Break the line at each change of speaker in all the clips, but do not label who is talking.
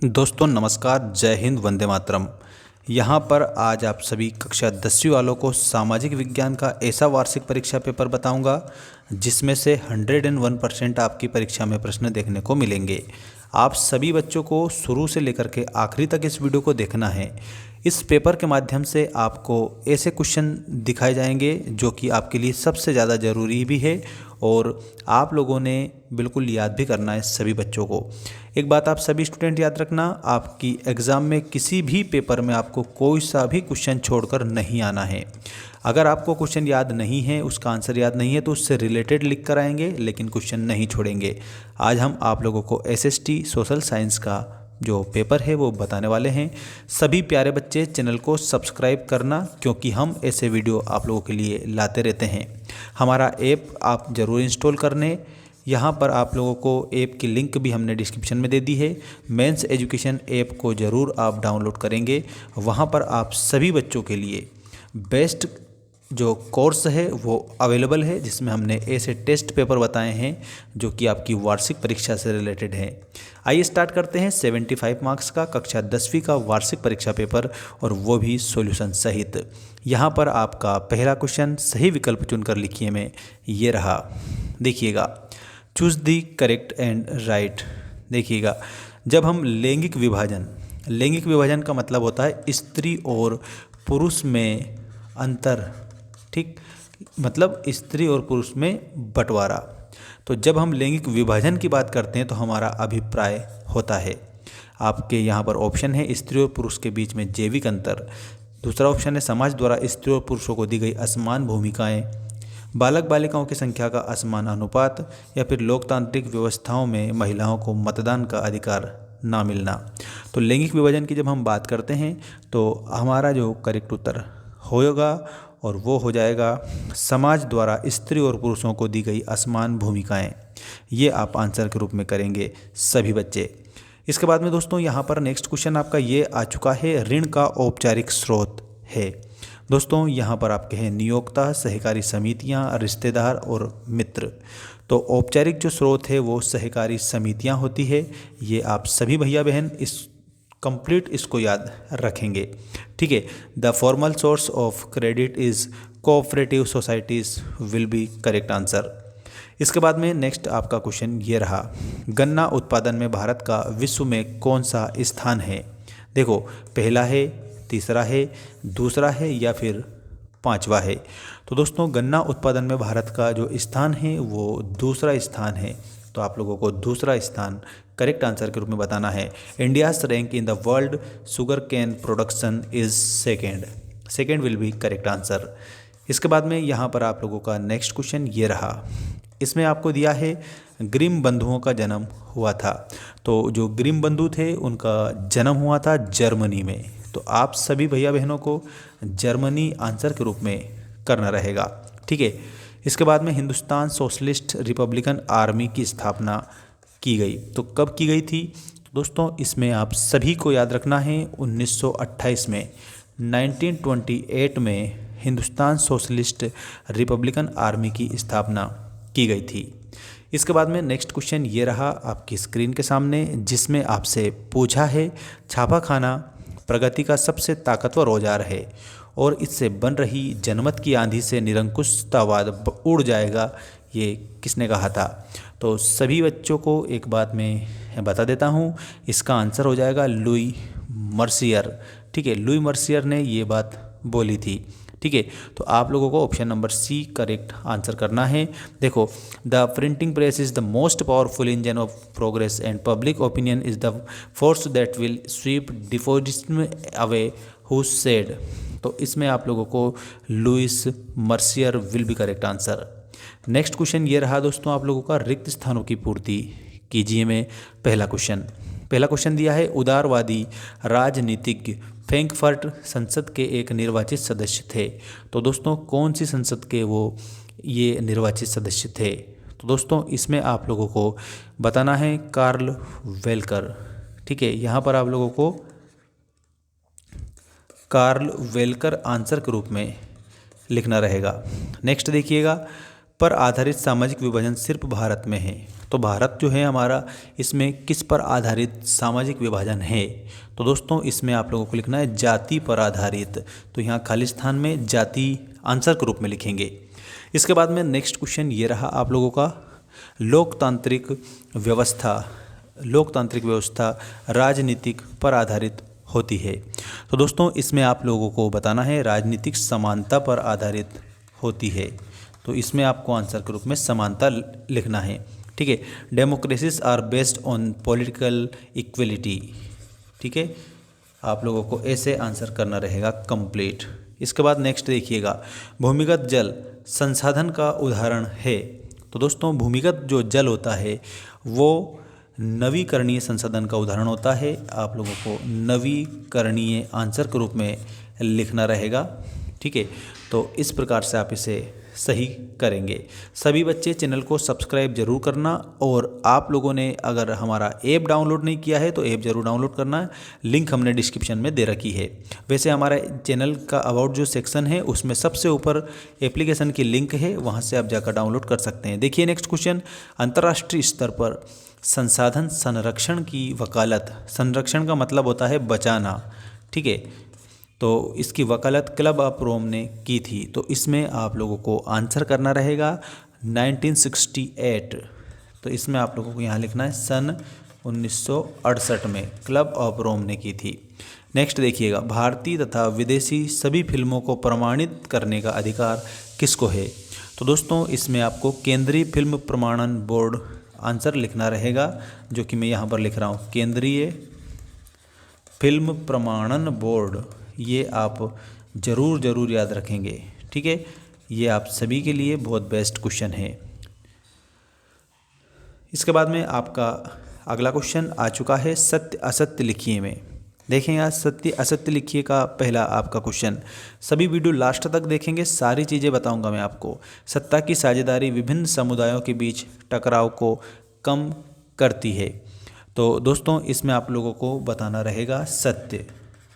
दोस्तों नमस्कार, जय हिंद, वंदे मातरम। यहाँ पर आज आप सभी कक्षा 10वीं वालों को सामाजिक विज्ञान का ऐसा वार्षिक परीक्षा पेपर बताऊंगा जिसमें से 101% आपकी परीक्षा में प्रश्न देखने को मिलेंगे। आप सभी बच्चों को शुरू से लेकर के आखिरी तक इस वीडियो को देखना है। इस पेपर के माध्यम से आपको ऐसे क्वेश्चन दिखाए जाएंगे जो कि आपके लिए सबसे ज़्यादा ज़रूरी भी है और आप लोगों ने बिल्कुल याद भी करना है सभी बच्चों को। एक बात आप सभी स्टूडेंट याद रखना, आपकी एग्ज़ाम में किसी भी पेपर में आपको कोई सा भी क्वेश्चन छोड़कर नहीं आना है। अगर आपको क्वेश्चन याद नहीं है, उसका आंसर याद नहीं है तो उससे रिलेटेड लिख कर आएंगे, लेकिन क्वेश्चन नहीं छोड़ेंगे। आज हम आप लोगों को एसएसटी सोशल साइंस का जो पेपर है वो बताने वाले हैं। सभी प्यारे बच्चे चैनल को सब्सक्राइब करना, क्योंकि हम ऐसे वीडियो आप लोगों के लिए लाते रहते हैं। हमारा ऐप आप ज़रूर इंस्टॉल करने। यहाँ पर आप लोगों को ऐप की लिंक भी हमने डिस्क्रिप्शन में दे दी है। मेंस एजुकेशन ऐप को ज़रूर आप डाउनलोड करेंगे। वहाँ पर आप सभी बच्चों के लिए बेस्ट जो कोर्स है वो अवेलेबल है, जिसमें हमने ऐसे टेस्ट पेपर बताए हैं जो कि आपकी वार्षिक परीक्षा से रिलेटेड हैं। आइए स्टार्ट करते हैं 75 मार्क्स का कक्षा 10वीं का वार्षिक परीक्षा पेपर, और वो भी सॉल्यूशन सहित। यहाँ पर आपका पहला क्वेश्चन सही विकल्प चुनकर लिखिए में ये रहा। देखिएगा, choose the correct and right. देखिएगा, जब हम लैंगिक विभाजन का मतलब होता है स्त्री और पुरुष में अंतर, ठीक, मतलब स्त्री और पुरुष में बंटवारा। तो जब हम लैंगिक विभाजन की बात करते हैं तो हमारा अभिप्राय होता है। आपके यहाँ पर ऑप्शन है स्त्री और पुरुष के बीच में जैविक अंतर। दूसरा ऑप्शन है समाज द्वारा स्त्री और पुरुषों को दी गई असमान भूमिकाएं, बालक बालिकाओं की संख्या का असमान अनुपात, या फिर लोकतांत्रिक व्यवस्थाओं में महिलाओं को मतदान का अधिकार ना मिलना। तो लैंगिक विभाजन की जब हम बात करते हैं तो हमारा जो करेक्ट उत्तर होगा और वो हो जाएगा समाज द्वारा स्त्री और पुरुषों को दी गई असमान भूमिकाएं। ये आप आंसर के रूप में करेंगे सभी बच्चे। इसके बाद में दोस्तों यहाँ पर नेक्स्ट क्वेश्चन आपका ये आ चुका है, ऋण का औपचारिक स्रोत है। दोस्तों यहाँ पर आपके हैं नियोक्ता, सहकारी समितियाँ, रिश्तेदार और मित्र। तो औपचारिक जो स्रोत है वो सहकारी समितियाँ होती है। ये आप सभी भैया बहन कंप्लीट इसको याद रखेंगे, ठीक है। The formal source of credit is cooperative societies will be correct answer. इसके बाद में नेक्स्ट आपका क्वेश्चन ये रहा, गन्ना उत्पादन में भारत का विश्व में कौन सा स्थान है। देखो, पहला है, तीसरा है, दूसरा है या फिर पांचवा है। तो दोस्तों गन्ना उत्पादन में भारत का जो स्थान है वो दूसरा स्थान है। तो आप लोगों को दूसरा स्थान करेक्ट आंसर के रूप में बताना है। India's rank in the world sugar cane production is second will be correct answer. इसके बाद में यहाँ पर आप लोगों का नेक्स्ट क्वेश्चन ये रहा। इसमें आपको दिया है ग्रिम बंधुओं का जन्म हुआ था। तो जो ग्रिम बंधु थे उनका जन्म हुआ था जर्मनी में। तो आप सभी भैया बहनों को जर्मनी आंसर के रूप में करना रहेगा, ठीक है। इसके बाद में हिंदुस्तान सोशलिस्ट रिपब्लिकन आर्मी की स्थापना की गई। तो कब की गई थी? तो दोस्तों इसमें आप सभी को याद रखना है 1928 में, 1928 में हिंदुस्तान सोशलिस्ट रिपब्लिकन आर्मी की स्थापना की गई थी। इसके बाद में नेक्स्ट क्वेश्चन ये रहा आपकी स्क्रीन के सामने, जिसमें आपसे पूछा है छापाखाना प्रगति का सबसे ताकतवर औजार है और इससे बन रही जनमत की आंधी से निरंकुशतावाद उड़ जाएगा, ये किसने कहा था? तो सभी बच्चों को एक बात मैं बता देता हूँ, इसका आंसर हो जाएगा लुई मर्सियर, ठीक है। लुई मर्सियर ने ये बात बोली थी, ठीक है। तो आप लोगों को option number C correct answer करना है। देखो, the printing press is the most powerful engine of progress and public opinion is the force that will sweep feudalism away, who said. तो इसमें आप लोगों को Louis Mercier will be correct answer. Next question ये रहा दोस्तों आप लोगों का, रिक्त स्थानों की पूर्ति कीजिए में पहला क्वेश्चन दिया है, उदारवादी राजनीतिज्ञ फ्रैंकफर्ट संसद के एक निर्वाचित सदस्य थे। तो दोस्तों कौन सी संसद के वो ये निर्वाचित सदस्य थे? तो दोस्तों इसमें आप लोगों को बताना है कार्ल वेलकर, ठीक है। यहाँ पर आप लोगों को कार्ल वेलकर आंसर के रूप में लिखना रहेगा। नेक्स्ट देखिएगा, पर आधारित सामाजिक विभाजन सिर्फ भारत में है। तो भारत जो है हमारा, इसमें किस पर आधारित सामाजिक विभाजन है? तो दोस्तों इसमें आप लोगों को लिखना है जाति पर आधारित। तो यहाँ खालिस्तान में जाति आंसर के रूप में लिखेंगे। इसके बाद में नेक्स्ट क्वेश्चन ये रहा आप लोगों का, लोकतांत्रिक व्यवस्था राजनीतिक पर आधारित होती है। तो दोस्तों इसमें आप लोगों को बताना है राजनीतिक समानता पर आधारित होती है। तो इसमें आपको आंसर के रूप में समानता लिखना है, ठीक है। Democracies are based on political equality, ठीक है। आप लोगों को ऐसे आंसर करना रहेगा कंप्लीट। इसके बाद नेक्स्ट देखिएगा, भूमिगत जल संसाधन का उदाहरण है। तो दोस्तों भूमिगत जो जल होता है वो नवीकरणीय संसाधन का उदाहरण होता है। आप लोगों को नवीकरणीय आंसर के रूप में लिखना रहेगा, ठीक है। तो इस प्रकार से आप इसे सही करेंगे। सभी बच्चे चैनल को सब्सक्राइब जरूर करना, और आप लोगों ने अगर हमारा ऐप डाउनलोड नहीं किया है तो ऐप जरूर डाउनलोड करना है, लिंक हमने डिस्क्रिप्शन में दे रखी है। वैसे हमारे चैनल का अबाउट जो सेक्शन है उसमें सबसे ऊपर एप्लीकेशन की लिंक है, वहाँ से आप जाकर डाउनलोड कर सकते हैं। देखिए नेक्स्ट क्वेश्चन, अंतर्राष्ट्रीय स्तर पर संसाधन संरक्षण की वकालत, संरक्षण का मतलब होता है बचाना, ठीक है। तो इसकी वकालत क्लब ऑफ रोम ने की थी। तो इसमें आप लोगों को आंसर करना रहेगा 1968। तो इसमें आप लोगों को यहाँ लिखना है सन 1968 में क्लब ऑफ रोम ने की थी। नेक्स्ट देखिएगा, भारतीय तथा विदेशी सभी फिल्मों को प्रमाणित करने का अधिकार किसको है? तो दोस्तों इसमें आपको केंद्रीय फिल्म प्रमाणन बोर्ड आंसर लिखना रहेगा, जो कि मैं यहाँ पर लिख रहा हूँ, केंद्रीय फिल्म प्रमाणन बोर्ड। ये आप ज़रूर याद रखेंगे, ठीक है। ये आप सभी के लिए बहुत बेस्ट क्वेश्चन है। इसके बाद में आपका अगला क्वेश्चन आ चुका है, सत्य असत्य लिखिए में। देखें यहाँ सत्य असत्य लिखिए का पहला आपका क्वेश्चन। सभी वीडियो लास्ट तक देखेंगे, सारी चीज़ें बताऊंगा मैं आपको। सत्ता की साझेदारी विभिन्न समुदायों के बीच टकराव को कम करती है। तो दोस्तों इसमें आप लोगों को बताना रहेगा सत्य,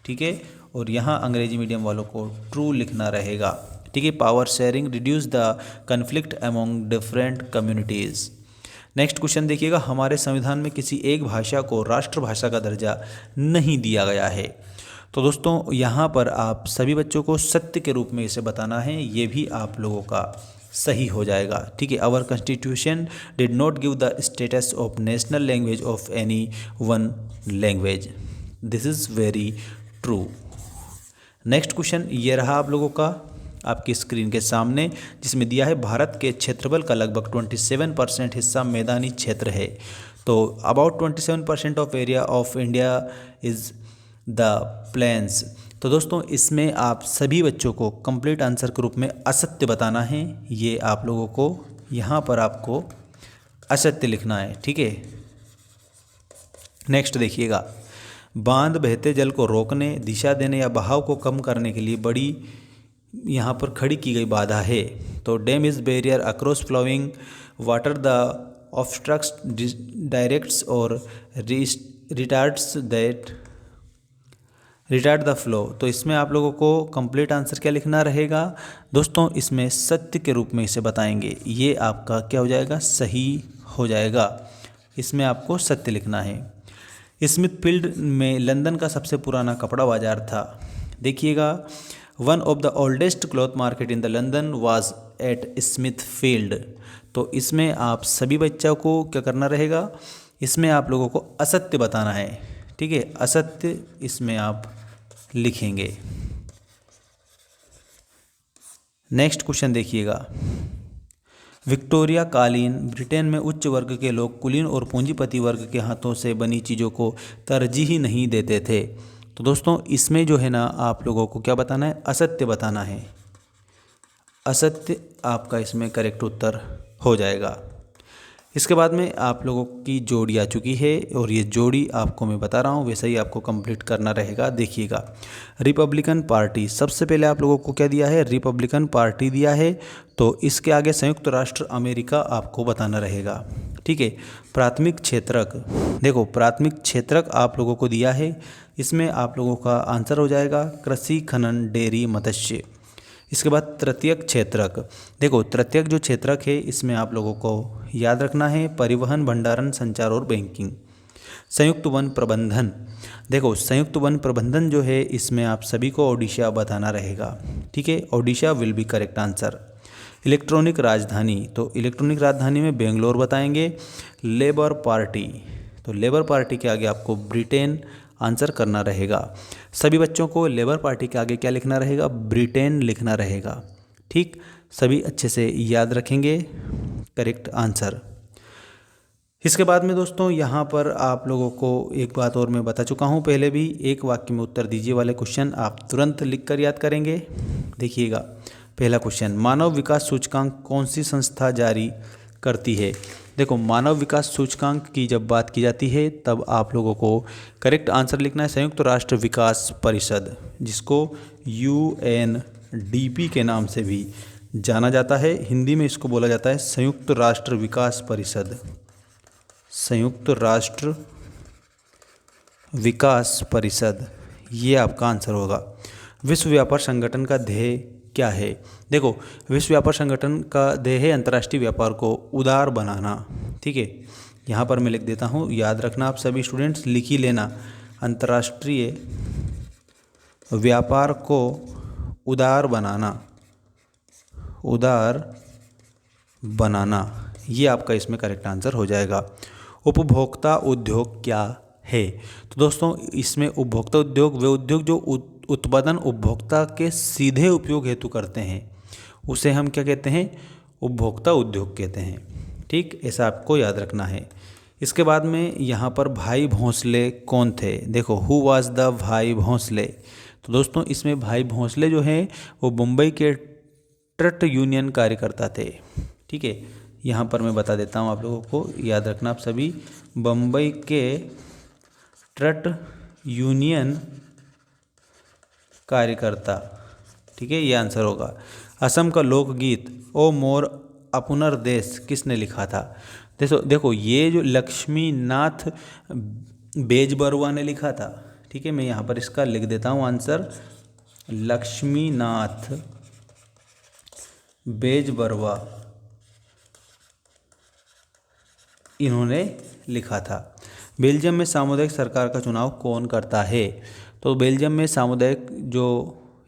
ठीक है। और यहाँ अंग्रेजी मीडियम वालों को ट्रू लिखना रहेगा, ठीक है। Power sharing reduce the conflict among different communities. Next question देखिएगा, हमारे संविधान में किसी एक भाषा को राष्ट्रभाषा का दर्जा नहीं दिया गया है। तो दोस्तों यहाँ पर आप सभी बच्चों को सत्य के रूप में इसे बताना है, ये भी आप लोगों का सही हो जाएगा, ठीक है। Our constitution did not give the status of national language of any one language. This is very true. Next question ये रहा आप लोगों का आपकी स्क्रीन के सामने, जिसमें दिया है भारत के क्षेत्रफल का लगभग 27% हिस्सा मैदानी क्षेत्र है। तो about 27% of area of India is the plains. तो दोस्तों इसमें आप सभी बच्चों को कंप्लीट आंसर के रूप में असत्य बताना है। ये आप लोगों को यहाँ पर आपको असत्य लिखना है, ठीक है। नेक्स्ट देखिएगा, बांध बहते जल को रोकने, दिशा देने या बहाव को कम करने के लिए बड़ी यहाँ पर खड़ी की गई बाधा है। तो dam is barrier across flowing water the obstructs directs और रिटार्ड द फ्लो। तो इसमें आप लोगों को कंप्लीट आंसर क्या लिखना रहेगा? दोस्तों इसमें सत्य के रूप में इसे बताएंगे, ये आपका क्या हो जाएगा? सही हो जाएगा। इसमें आपको सत्य लिखना है। स्मिथफील्ड में लंदन का सबसे पुराना कपड़ा बाजार था। देखिएगा, one of the oldest cloth market in the London was at Smithfield. तो इसमें आप सभी बच्चों को क्या करना रहेगा? इसमें आप लोगों को असत्य बताना है, ठीक है। असत्य इसमें आप लिखेंगे। नेक्स्ट क्वेश्चन देखिएगा, विक्टोरिया कालीन ब्रिटेन में उच्च वर्ग के लोग कुलीन और पूंजीपति वर्ग के हाथों से बनी चीज़ों को तरजीह नहीं देते थे। तो दोस्तों इसमें जो है ना, आप लोगों को क्या बताना है? असत्य बताना है। असत्य आपका इसमें करेक्ट उत्तर हो जाएगा। इसके बाद में आप लोगों की जोड़ी आ चुकी है, और ये जोड़ी आपको मैं बता रहा हूँ, वैसे ही आपको कंप्लीट करना रहेगा। देखिएगा, रिपब्लिकन पार्टी, सबसे पहले आप लोगों को क्या दिया है? रिपब्लिकन पार्टी दिया है। तो इसके आगे संयुक्त राष्ट्र अमेरिका आपको बताना रहेगा, ठीक है। प्राथमिक क्षेत्रक, देखो प्राथमिक क्षेत्रक आप लोगों को दिया है। इसमें आप लोगों का आंसर हो जाएगा कृषि, खनन, डेयरी, मत्स्य। इसके बाद तृतीयक क्षेत्रक। देखो तृतीयक जो क्षेत्रक है इसमें आप लोगों को याद रखना है परिवहन, भंडारण, संचार और बैंकिंग। संयुक्त वन प्रबंधन। देखो संयुक्त वन प्रबंधन जो है इसमें आप सभी को ओडिशा बताना रहेगा। ठीक है, Odisha will be correct answer. Electronic राजधानी, तो इलेक्ट्रॉनिक राजधानी में बेंगलोर बताएंगे। लेबर पार्टी, तो लेबर पार्टी के आगे आपको ब्रिटेन आंसर करना रहेगा। सभी बच्चों को लेबर पार्टी के आगे क्या लिखना रहेगा? ब्रिटेन लिखना रहेगा। ठीक, सभी अच्छे से याद रखेंगे करेक्ट आंसर। इसके बाद में दोस्तों यहाँ पर आप लोगों को एक बात और मैं बता चुका हूँ पहले भी, एक वाक्य में उत्तर दीजिए वाले क्वेश्चन आप तुरंत लिखकर याद करेंगे। देखिएगा पहला क्वेश्चन, मानव विकास सूचकांक कौन सी संस्था जारी करती है? देखो मानव विकास सूचकांक की जब बात की जाती है तब आप लोगों को करेक्ट आंसर लिखना है संयुक्त राष्ट्र विकास परिषद, जिसको UNDP के नाम से भी जाना जाता है। हिंदी में इसको बोला जाता है संयुक्त राष्ट्र विकास परिषद। संयुक्त राष्ट्र विकास परिषद, ये आपका आंसर होगा। विश्व व्यापार संगठन का ध्येय क्या है? देखो विश्व व्यापार संगठन का ध्येय है अंतर्राष्ट्रीय व्यापार को उदार बनाना। ठीक है, यहाँ पर मैं लिख देता हूँ, याद रखना आप सभी स्टूडेंट्स, लिख ही लेना। अंतर्राष्ट्रीय व्यापार को उदार बनाना, उदार बनाना, ये आपका इसमें करेक्ट आंसर हो जाएगा। उपभोक्ता उद्योग क्या है? तो दोस्तों इसमें उपभोक्ता उद्योग वे उद्योग जो उत्पादन उपभोक्ता के सीधे उपयोग हेतु करते हैं उसे हम क्या कहते हैं? उपभोक्ता उद्योग कहते हैं। ठीक, ऐसा आपको याद रखना है। इसके बाद में यहाँ पर भाई भोंसले कौन थे? देखो हु वाज द भाई भोंसले? तो दोस्तों इसमें भाई भोंसले जो हैं वो मुंबई के ट्रट यूनियन कार्यकर्ता थे। ठीक है, यहाँ पर मैं बता देता हूँ आप लोगों को, याद रखना आप सभी, बम्बई के ट्रट यूनियन कार्यकर्ता। ठीक है, ये आंसर होगा। असम का लोकगीत ओ मोर अपुनर देश किसने लिखा था? देखो ये जो लक्ष्मीनाथ बेजबरुआ ने लिखा था। ठीक है, मैं यहाँ पर इसका लिख देता हूँ आंसर, लक्ष्मीनाथ बेजबरुआ इन्होंने लिखा था। बेल्जियम में सामुदायिक सरकार का चुनाव कौन करता है? तो बेल्जियम में सामुदायिक जो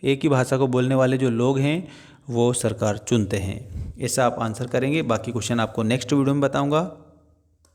एक ही भाषा को बोलने वाले जो लोग हैं वो सरकार चुनते हैं। ऐसा आप आंसर करेंगे। बाकी क्वेश्चन आपको नेक्स्ट वीडियो में बताऊंगा।